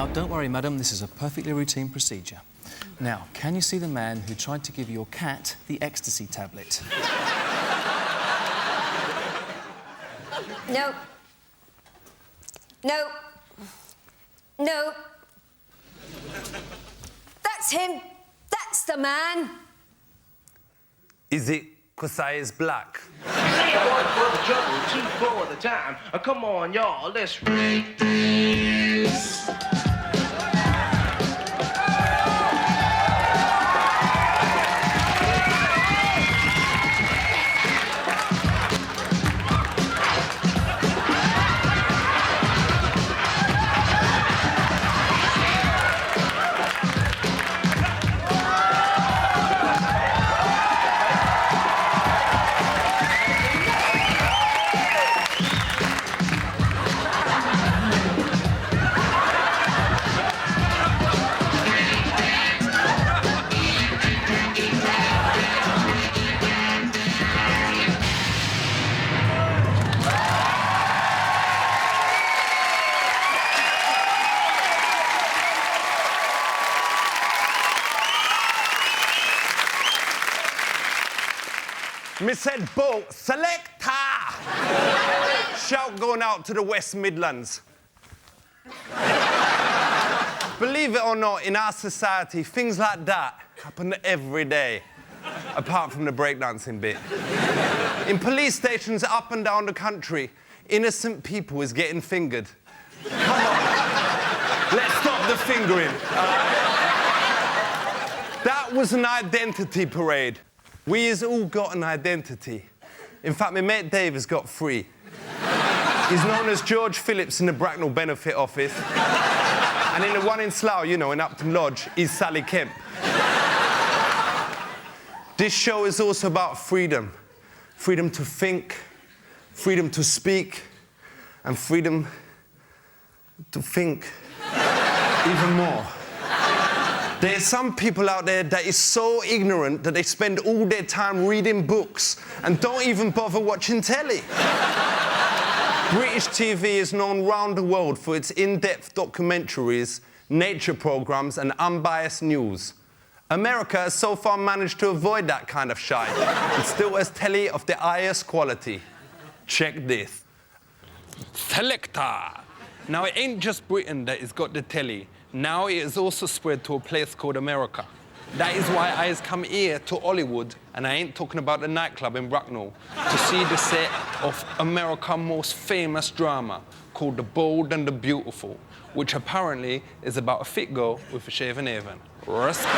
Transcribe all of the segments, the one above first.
Now, don't worry, madam, this is a perfectly routine procedure. Now, can you see the man who tried to give your cat the ecstasy tablet? No. No. No. That's him. That's the man. Is it 'cause I is black? One for the trouble, two for the time. Come on, y'all, let's read this. Me said, Bo, selector! Shout going out to the West Midlands. Believe it or not, in our society, things like that happen every day, apart from the breakdancing bit. In police stations up and down the country, innocent people is getting fingered. Come on, let's stop the fingering. That was an identity parade. We has all got an identity. In fact, my mate Dave has got 3. He's known as George Phillips in the Bracknell Benefit Office. And in the one in Slough, you know, in Upton Lodge, is Sally Kemp. This show is also about freedom. Freedom to think, freedom to speak, and freedom to think even more. There's some people out there that is so ignorant that they spend all their time reading books and don't even bother watching telly. British TV is known round the world for its in-depth documentaries, nature programs, and unbiased news. America has so far managed to avoid that kind of shite. It still has telly of the highest quality. Check this. Selector. Now, it ain't just Britain that has got the telly. Now it has also spread to a place called America. That is why I has come here to Hollywood, and I ain't talking about the nightclub in Bracknell, to see the set of America's most famous drama called The Bold and the Beautiful, which apparently is about a fit girl with a shaven haven. Respect.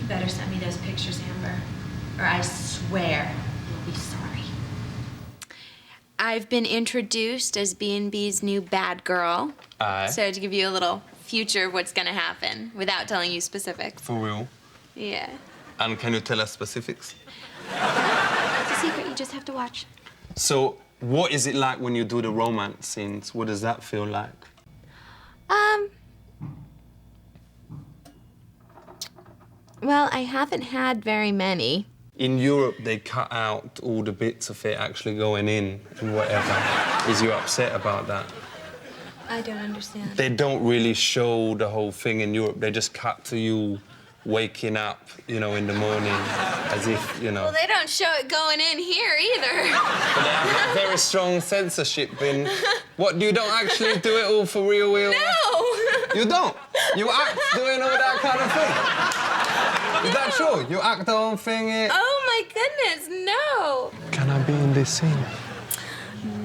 Better send me those pictures, Amber, or I swear you'll be sorry. I've been introduced as B&B's new bad girl. Aye. So to give you a little future of what's gonna happen without telling you specifics. For real? Yeah. And can you tell us specifics? It's a secret, you just have to watch. So, what is it like when you do the romance scenes? What does that feel like? Well, I haven't had very many. In Europe, they cut out all the bits of it actually going in and whatever. Is you upset about that? I don't understand. They don't really show the whole thing in Europe. They just cut to you waking up, you know, in the morning, as if, you know... Well, they don't show it going in here either. But they have very strong censorship in... What, you don't actually do it all for real? No! You don't? You act doing all that kind of thing? Is that true? You act the whole thing here? Oh, my goodness, no! Can I be in this scene?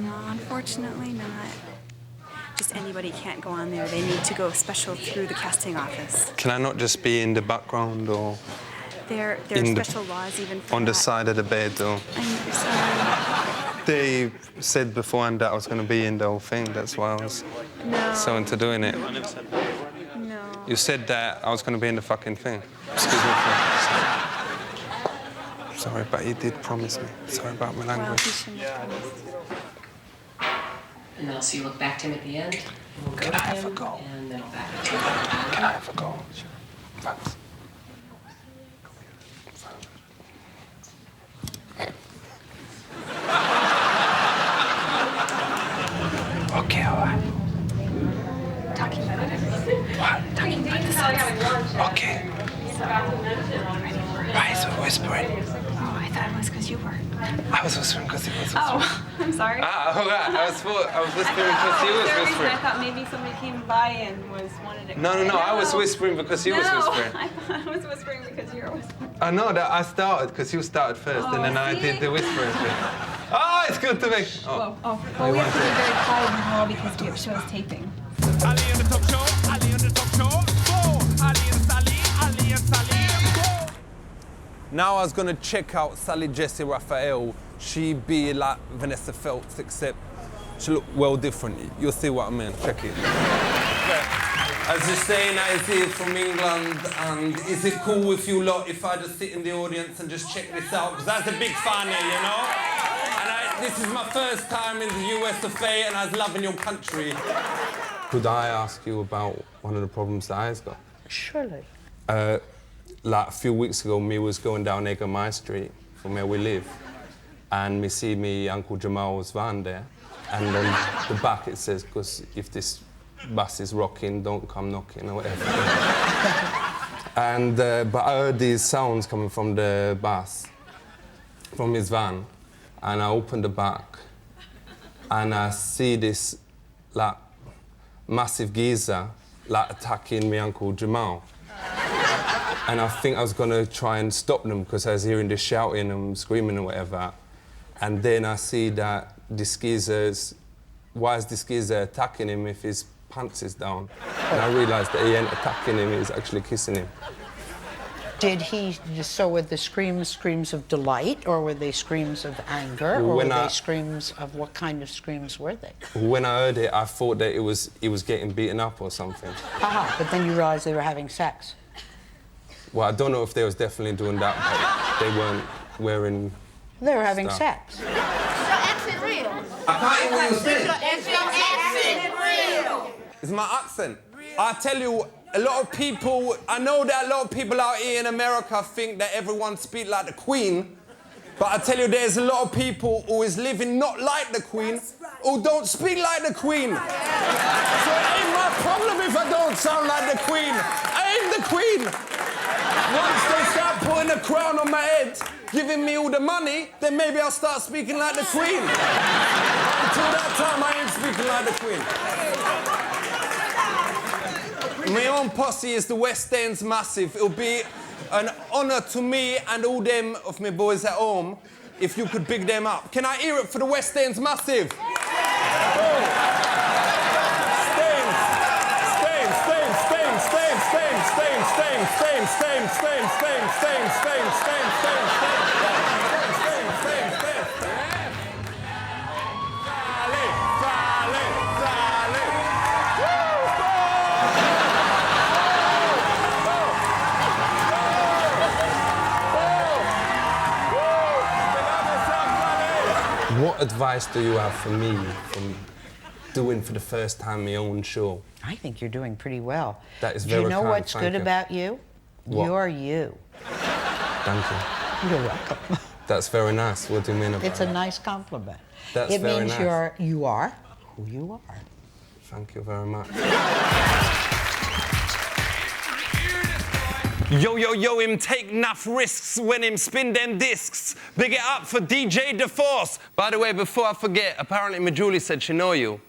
No, unfortunately not. Just anybody can't go on there. They need to go special through the casting office. Can I not just be in the background or... There are special laws even for on that. the side of the bed or... I'm sorry. They said beforehand that I was going to be in the whole thing. That's why I was so into doing it. No. You said that I was going to be in the fucking thing. Excuse me. Sorry, but he did promise me. Sorry about my Well, language. he shouldn't have promised. And then I'll see you look back to him at the end. We'll go to him, and then I'll back to him. Can I have a go? Thanks. Okay. Why is it whispering? Oh, I thought it was because you were. I was whispering because he was whispering. Oh, I'm sorry. All right. I was whispering because he was whispering. I thought maybe somebody came by and wanted to. No. I was whispering because you was whispering. I thought I was whispering because you were whispering. I know that I started because you started first, and then I did the whispering thing. Oh, it's good to make. Oh. Well, we have to be very quiet in the hall because we have shows taping. Ali on the top show, Ali on the top show. Go, Ali and Sally, Ali and Sally. Go. Now I was gonna check out Sally Jessy Raphael. She be like Vanessa Feltz, except she look well different. You'll see what I mean. Check it. As you're saying, I is here from England, and is it cool with you lot if I just sit in the audience and just check this out? Because that's a big fan here, you know? And this is my first time in the US of A, and I was loving your country. Could I ask you about one of the problems that I's got? Surely. Like a few weeks ago, me was going down Eggermire Street from where we live, and me see me Uncle Jamal's van there, and on the back it says, because if this bus is rocking, don't come knocking, or whatever. And, but I heard these sounds coming from the bus, from his van, and I opened the back, and I see this, like, massive geezer, like, attacking me Uncle Jamal. And I think I was gonna try and stop them because I was hearing this shouting and screaming or whatever. And then I see that this geezer's, why is this geezer attacking him if his pants is down? And I realised that he ain't attacking him, he's actually kissing him. Did he, so were the screams of delight, or were they screams of anger, or were they screams of, what kind of screams were they? When I heard it, I thought that he was getting beaten up or something. Aha, but then you realised they were having sex. Well, I don't know if they was definitely doing that, but they weren't wearing They were having stuff. sex. Is your accent real? I can't hear what you said. Is your accent real? It's my accent. I tell you, a lot of people, I know that a lot of people out here in America think that everyone speaks like the Queen, but I tell you, there's a lot of people who is living not like the Queen, who don't speak like the Queen. So it ain't my problem if I don't sound like the Queen. I ain't the Queen. Once they start putting a crown on my head, giving me all the money, then maybe I'll start speaking like the Queen. Until that time, I ain't speaking like the Queen. My own posse is the West End's Massive. It'll be an honour to me and all them of my boys at home if you could big them up. Can I hear it for the West End's Massive? What advice do you have for me from doing for the first time my own show? I think you're doing pretty well. That is Do very you know kind, what's thank good you. about you? What? You're you. Thank you. You're welcome. That's very nice. What do you mean about It's a that? nice compliment. That's it very means nice. you are who you are. Thank you very much. Yo, him take enough risks when him spin them discs. Big it up for DJ DeForce. By the way, before I forget, apparently my Julie said she know you.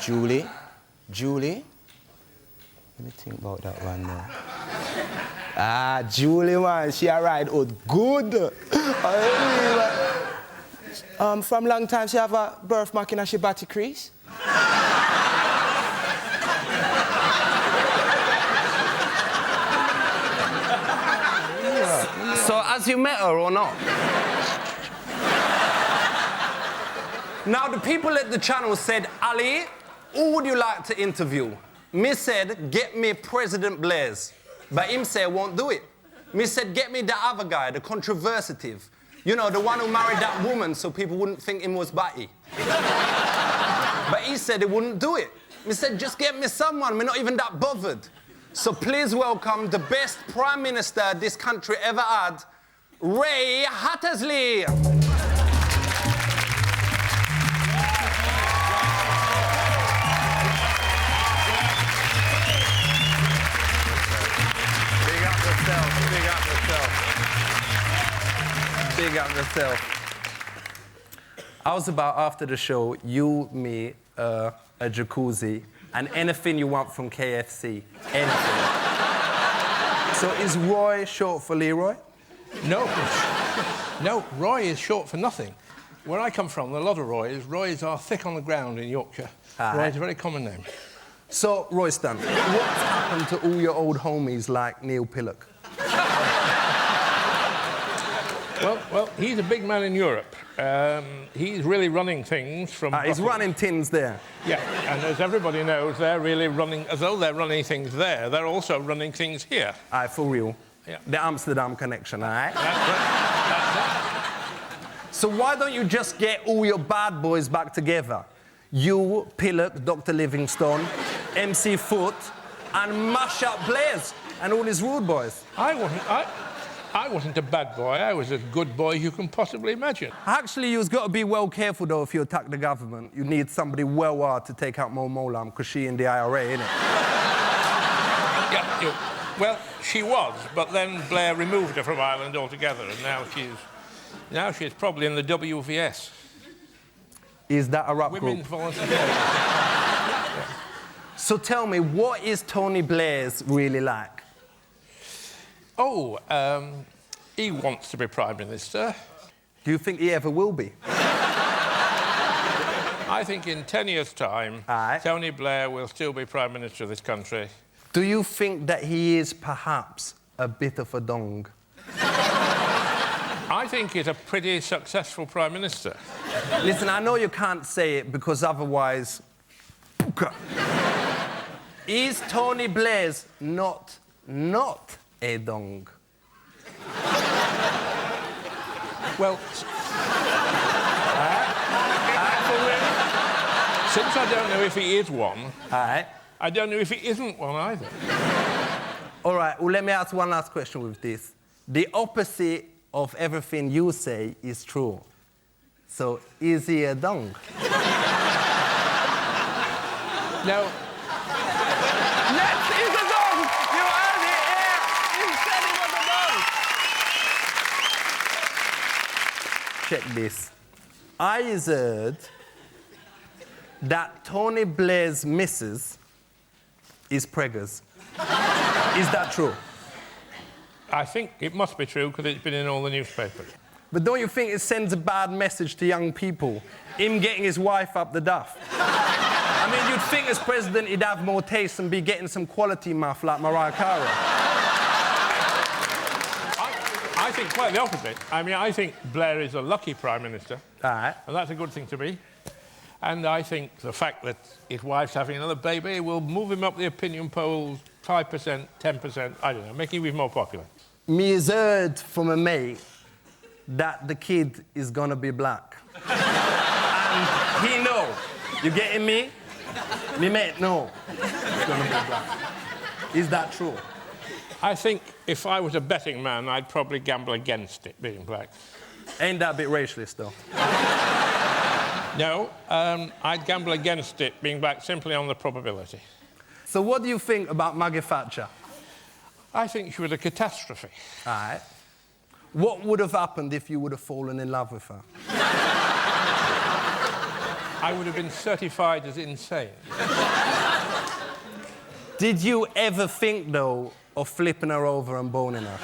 Julie? Let me think about that one now. Ah, Julie, man, she arrived out good. From long time, she have a birthmark in she body crease. So, has you met her or not? Now, the people at the channel said, Ali, who would you like to interview? Me said, get me President Blaise. But him said, won't do it. Me said, get me the other guy, the controversive. You know, the one who married that woman so people wouldn't think him was batty. But he said he wouldn't do it. Me said, just get me someone, we're not even that bothered. So please welcome the best Prime Minister this country ever had, Ray Hattersley. up yourself. Big up yourself. I was about, after the show, you, me, a jacuzzi, and anything you want from KFC. Anything. So is Roy short for Leroy? No. No, Roy is short for nothing. Where I come from, there are a lot of Roys. Roys are thick on the ground in Yorkshire. Roy is a very common name. So, Royston, what's happened to all your old homies like Neil Pillock? Well, he's a big man in Europe. He's really running things from... He's running tins there. Yeah, and as everybody knows, they're really running... As though they're running things there, they're also running things here. Aye, for real. Yeah. The Amsterdam connection, all right? So why don't you just get all your bad boys back together? You, Pillock, Dr. Livingstone, MC Foot, and mash up Blaze and all his rude boys. I wasn't a bad boy. I was as good boy you can possibly imagine. Actually, you've got to be well careful, though, if you attack the government. You need somebody well hard to take out Mo Molam, because she in the IRA, innit? Yeah, well, she was, but then Blair removed her from Ireland altogether, and now she's probably in the WVS. Is that a rap group? Women's volunteering. So tell me, what is Tony Blair's really like? Oh, he wants to be Prime Minister. Do you think he ever will be? I think in 10 years' time, Tony Blair will still be Prime Minister of this country. Do you think that he is perhaps a bit of a dong? I think he's a pretty successful Prime Minister. Listen, I know you can't say it because otherwise... Is Tony Blair's not a dong? Well, since I don't know if he is one, I don't know if he isn't one either. All right, well, let me ask one last question with this. The opposite of everything you say is true. So, is he a dong? No. Yes, he's a dong! You heard it here! He said he was a dong! Check this. I heard that Tony Blair's missus is preggers. Is that true? I think it must be true because it's been in all the newspapers. But don't you think it sends a bad message to young people? Him getting his wife up the duff. I mean, you'd think as president he'd have more taste and be getting some quality muff like Mariah Carey. I think quite the opposite. I mean, I think Blair is a lucky Prime Minister. And that's a good thing to be. And I think the fact that his wife's having another baby will move him up the opinion polls 5%, 10%, I don't know, make him even more popular. Me has heard from a mate that the kid is gonna be black. And he know. You getting me? Me mate, no. It's gonna be black. Is that true? I think if I was a betting man, I'd probably gamble against it being black. Ain't that a bit racialist, though? No, I'd gamble against it being black simply on the probability. So what do you think about Maggie Thatcher? I think she was a catastrophe. All right. What would have happened if you would have fallen in love with her? I would have been certified as insane. Did you ever think, though, of flipping her over and boning her?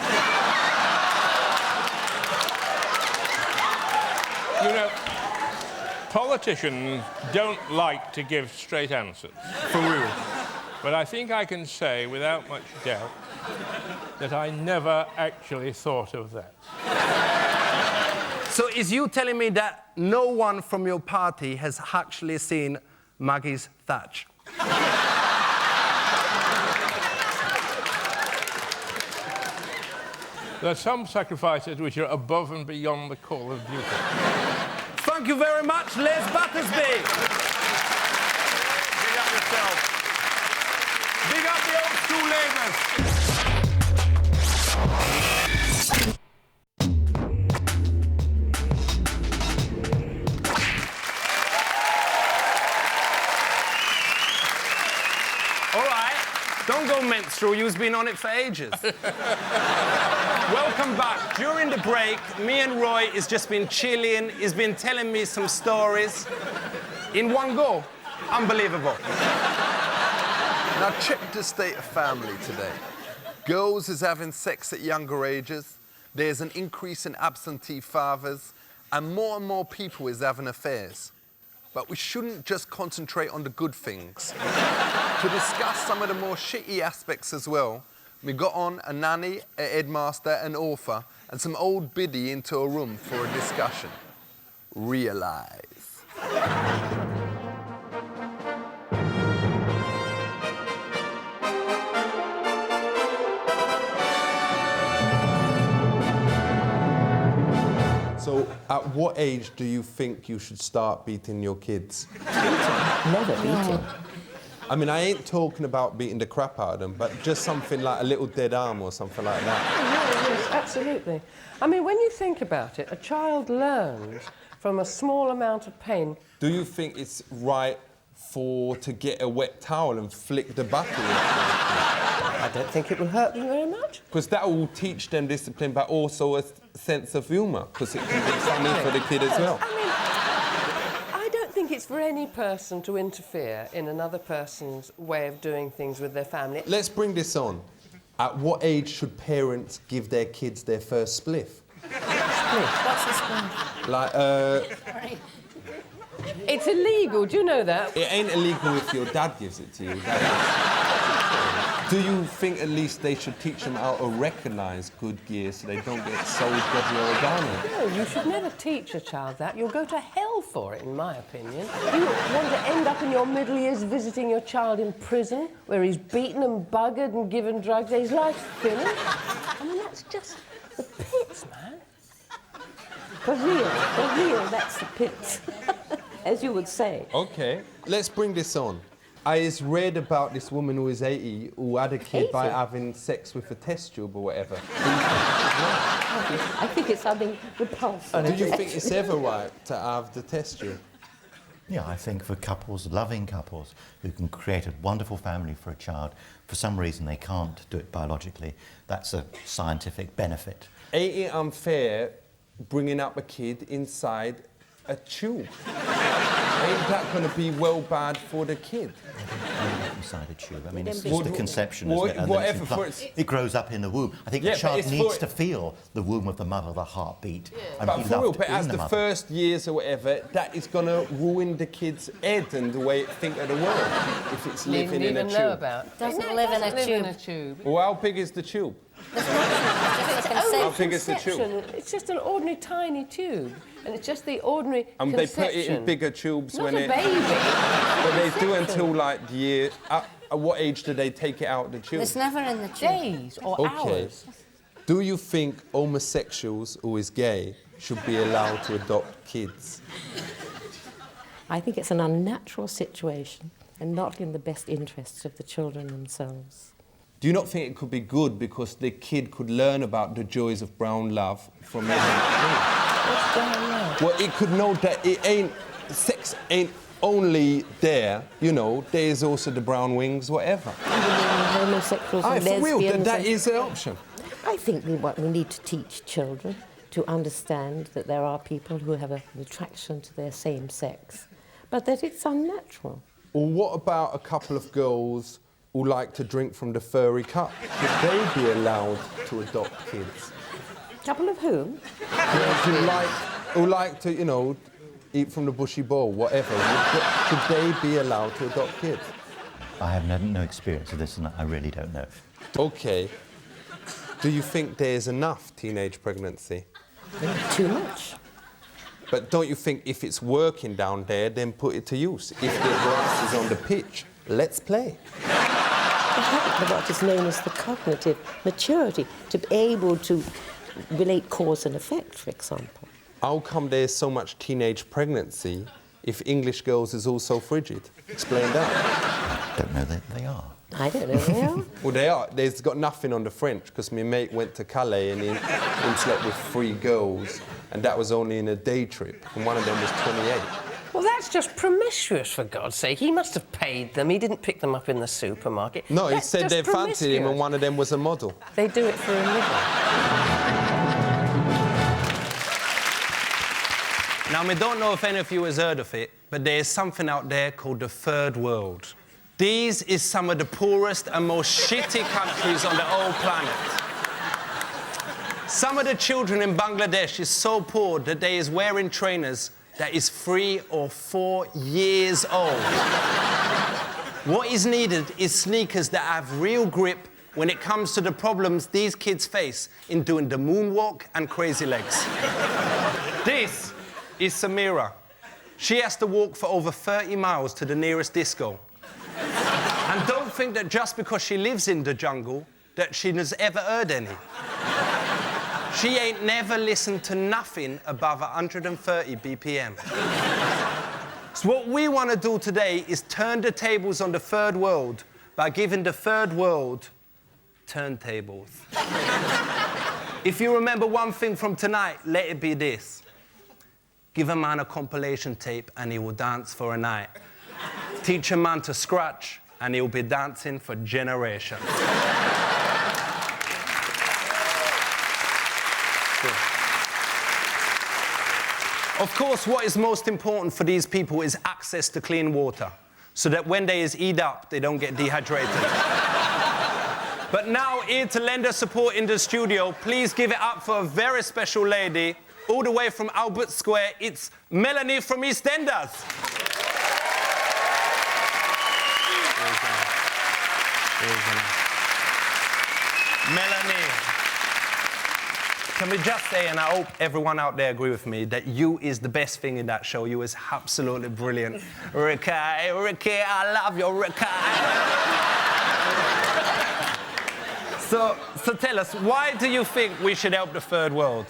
You know, politicians don't like to give straight answers. For real. But I think I can say, without much doubt, that I never actually thought of that. So is you telling me that no one from your party has actually seen Maggie's thatch? There are some sacrifices which are above and beyond the call of duty. Thank you very much, Les Battersby. Big up yourself. Big up the old school labours. All right, don't go mental. Minstrel, you's been on it for ages. Welcome back. During the break, me and Roy has just been chilling. He's been telling me some stories. In one go. Unbelievable. Now check the state of family today. Girls is having sex at younger ages. There's an increase in absentee fathers. And more people is having affairs. But we shouldn't just concentrate on the good things. To discuss some of the more shitty aspects as well, we got on a nanny, a headmaster, an author, and some old biddy into a room for a discussion. Realise. So, at what age do you think you should start beating your kids? Never beating. I mean, I ain't talking about beating the crap out of them, but just something like a little dead arm or something like that. Yes, absolutely. I mean, when you think about it, a child learns from a small amount of pain. Do you think it's right to get a wet towel and flick the bucket? I don't think it will hurt them very much. Because that will teach them discipline, but also a sense of humour, because it can be funny for the kid as well. I mean, I don't think it's for any person to interfere in another person's way of doing things with their family. Let's bring this on. At what age should parents give their kids their first spliff? Spliff? What's a spliff? Like, It's illegal, do you know that? It ain't illegal if your dad gives it to you. Do you think at least they should teach them how to recognise good gear so they don't get sold dodgy origami? No, you should never teach a child that. You'll go to hell for it, in my opinion. You want to end up in your middle years visiting your child in prison, where he's beaten and buggered and given drugs. His life's finished. I mean, that's just the pits, man. For real, that's the pits, as you would say. OK, let's bring this on. I has read about this woman who is 80 who had a kid 80? by having sex with a test tube or whatever. I think it's something repulsive. Do you think it's ever right to have the test tube? Yeah, I think for couples, loving couples, who can create a wonderful family for a child, for some reason they can't do it biologically, that's a scientific benefit. Ain't it unfair bringing up a kid inside a tube? Ain't that going to be well bad for the kid? Inside a tube. I mean, it's What- the conception, what- isn't it? And whatever then for it's it grows up in the womb. I think Yeah, the but child it's needs for- to feel the womb of the mother, the heartbeat. And But be for real, loved but in as the the mother. first years or whatever, that is going to ruin the kid's head and the way it think of the world if it's living in a tube. know about. Doesn't live in a tube. tube. Well, how big is the tube? How big is the tube? It's just an ordinary tiny tube, and it's just the ordinary And they put it in conception. bigger tubes Not when a it... baby. But they do until, like, the year... At what age do they take it out of the tube? It's never in the tube. Days or hours. Do you think homosexuals who is gay should be allowed to adopt kids? I think it's an unnatural situation and not in the best interests of the children themselves. Do you not think it could be good because the kid could learn about the joys of brown love from every kid? What's brown love? Well, it could know that it ain't... Sex ain't only there, you know, there's also the brown wings, whatever. Homosexuals and For real, lesbians. that is an option. I think we need to teach children to understand that there are people who have an attraction to their same sex, but that it's unnatural. Or what about a couple of girls who like to drink from the furry cup? Should they be allowed to adopt kids? Couple of whom? Who like to, you know, eat from the bushy bowl, whatever. Should they be allowed to adopt kids? I have no experience of this, and I really don't know. OK. Do you think there's enough teenage pregnancy? Too much. But don't you think if it's working down there, then put it to use? If the grass is on the pitch, let's play. What is known as the cognitive maturity, to be able to relate cause and effect, for example. How come there's so much teenage pregnancy if English girls is all so frigid? Explain that. Don't know that they are. I don't know they are. Well, they are. There's got nothing on the French, because my mate went to Calais and he slept with 3 girls, and that was only in a day trip, and one of them was 28. Well, that's just promiscuous, for God's sake. He must have paid them. He didn't pick them up in the supermarket. No, he That's said just they fancied him promiscuous. and one of them was a model. They do it for a living. Now, I don't know if any of you has heard of it, but there is something out there called the Third World. These is some of the poorest and most shitty countries on the whole planet. Some of the children in Bangladesh is so poor that they is wearing trainers that is 3 or 4 years old. What is needed is sneakers that have real grip when it comes to the problems these kids face in doing the moonwalk and crazy legs. This is Samira. She has to walk for over 30 miles to the nearest disco. And don't think that just because she lives in the jungle that she has ever heard any. She ain't never listened to nothing above 130 BPM. So what we want to do today is turn the tables on the Third World by giving the Third World turntables. If you remember one thing from tonight, let it be this. Give a man a compilation tape and he will dance for a night. Teach a man to scratch and he'll be dancing for generations. Of course, what is most important for these people is access to clean water, so that when they is eat up, they don't get dehydrated. But now, here to lend her support in the studio, please give it up for a very special lady, all the way from Albert Square. It's Melanie from EastEnders. Melanie. Can we just say, and I hope everyone out there agree with me, that you is the best thing in that show. You is absolutely brilliant. Ricky, I love you, Ricky. So tell us, why do you think we should help the Third World?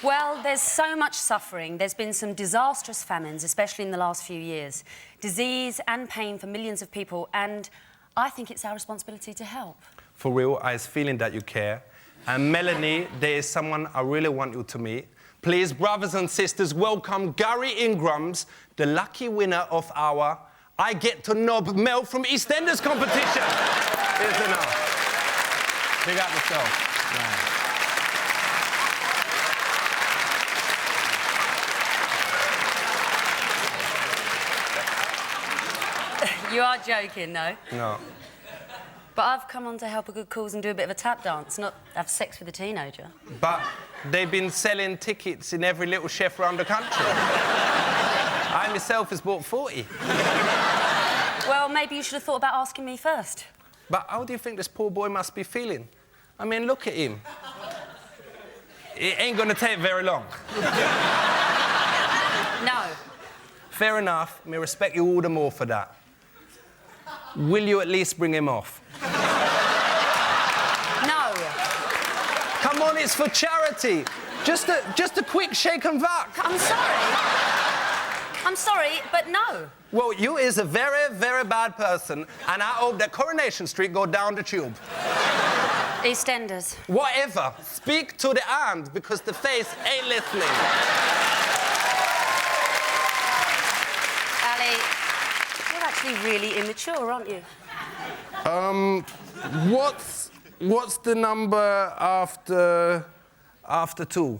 Well, there's so much suffering. There's been some disastrous famines, especially in the last few years. Disease and pain for millions of people, and I think it's our responsibility to help. For real, I was feeling that you care. And Melanie, there is someone I really want you to meet. Please, brothers and sisters, welcome Gary Ingrams, the lucky winner of our I Get to Knob Mel from EastEnders competition. Here's enough. Big up yourself. You are joking, no? No. But I've come on to help a good cause and do a bit of a tap dance, not have sex with a teenager. But they've been selling tickets in every little chef around the country. I myself has bought 40. Well, maybe you should have thought about asking me first. But how do you think this poor boy must be feeling? I mean, look at him. It ain't gonna take very long. No. Fair enough. Me respect you all the more for that. Will you at least bring him off? No. Come on, it's for charity. Just a quick shake and vac. I'm sorry, but no. Well, you is a very, very bad person, and I hope that Coronation Street go down the tube. EastEnders. Whatever. Speak to the hand, because the face ain't listening. Ali, you're actually really immature, aren't you? What's the number after 2?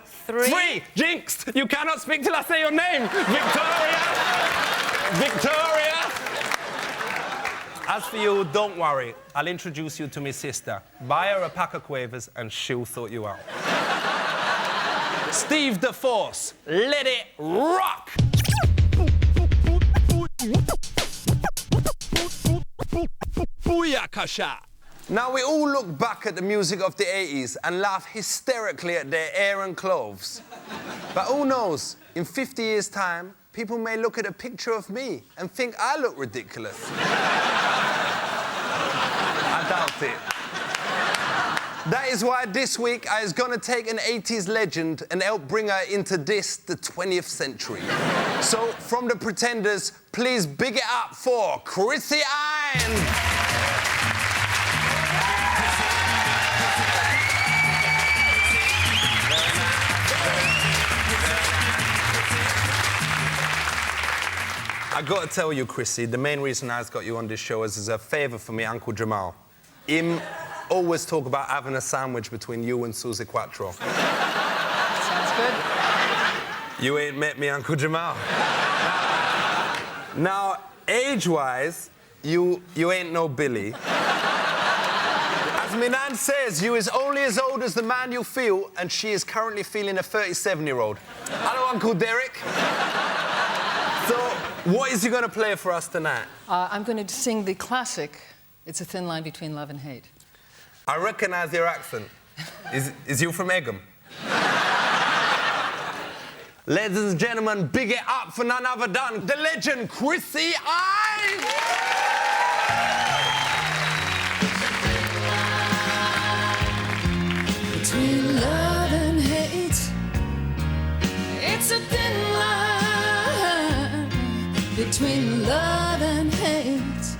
3. 3! Jinxed! You cannot speak till I say your name! Victoria! Victoria! As for you, don't worry. I'll introduce you to my sister. Buy her a pack of quavers and she'll sort you out. Steve the Force, let it rock! Booyakasha! Now, we all look back at the music of the 80s and laugh hysterically at their hair and clothes. But who knows, in 50 years' time, people may look at a picture of me and think I look ridiculous. I doubt it. That is why this week I was gonna take an 80s legend and help bring her into the 20th century. So, from the Pretenders, please big it up for Chrissy Hynde! got to tell you, Chrissy, the main reason I've got you on this show is as a favour for me, Uncle Jamal. Him always talk about having a sandwich between you and Susie Quattro. Sounds good. You ain't met me, Uncle Jamal. Now, age-wise, you ain't no Billy. As my nan says, you is only as old as the man you feel, and she is currently feeling a 37-year-old. Hello, Uncle Derek. So, what is you going to play for us tonight? I'm going to sing the classic, It's a Thin Line Between Love and Hate. I recognise your accent. Is you from Egham? Ladies and gentlemen, big it up for none other than the legend, Chrissy Hynde! Between love and hate, it's a thin line. Between love and hate,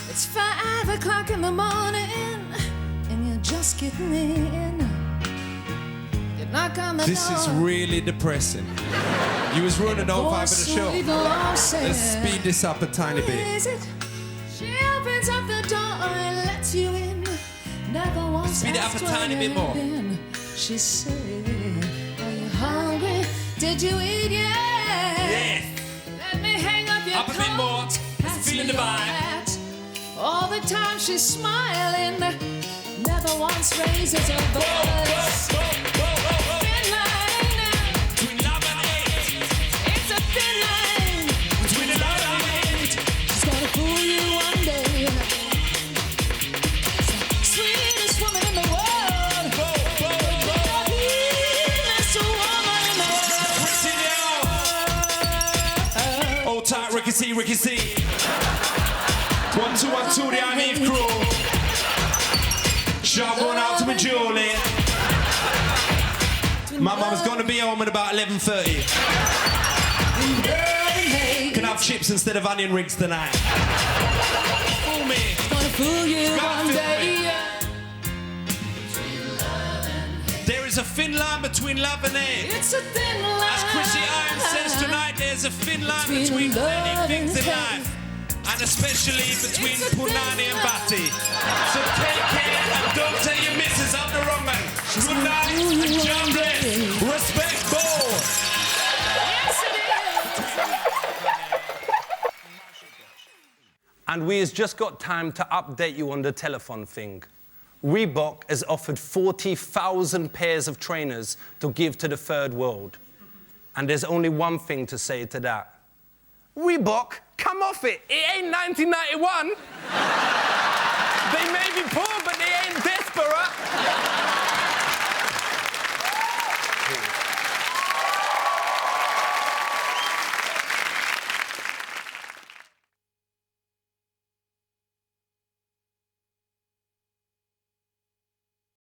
it's 5 o'clock in the morning, and you're just getting in. You knock on the This door. is really depressing. You was running over the show. Let's speed this up a tiny bit. Is it? She opens up the door and lets you in. Never once Speed it up a asked tiny where bit more. you've been. She said, are you hungry? Did you eat yet? Yes. Let me hang up your Up a bit more. Pass Feeling me the your vibe. hat. All the time she's smiling. Never once raises her voice. Thin line now. Between love and hate. It's a thin line. Between love and hate. She's gonna fool you one day. Sweetest woman in the world. The cleanest woman in the world. Chrissy now. Hold tight, Ricky C, Ricky C. 1, 2, 1, 2, the Army crew. Shout going out to me, Julie. My mum's gonna be home at about 11:30. Can have chips instead of onion rings tonight. Fool me. Gonna fool you one day. There is a thin line between love and hate. It's a thin line. As Chrissy Hynde says tonight, there's a thin line between many things in life. And especially between Punani and Batty. So take care and don't tell your missus I'm the wrong man. Good night and John bless. Respect Bo. And we has just got time to update you on the telephone thing. Reebok has offered 40,000 pairs of trainers to give to the third world. And there's only one thing to say to that. Reebok, come off it. It ain't 1991.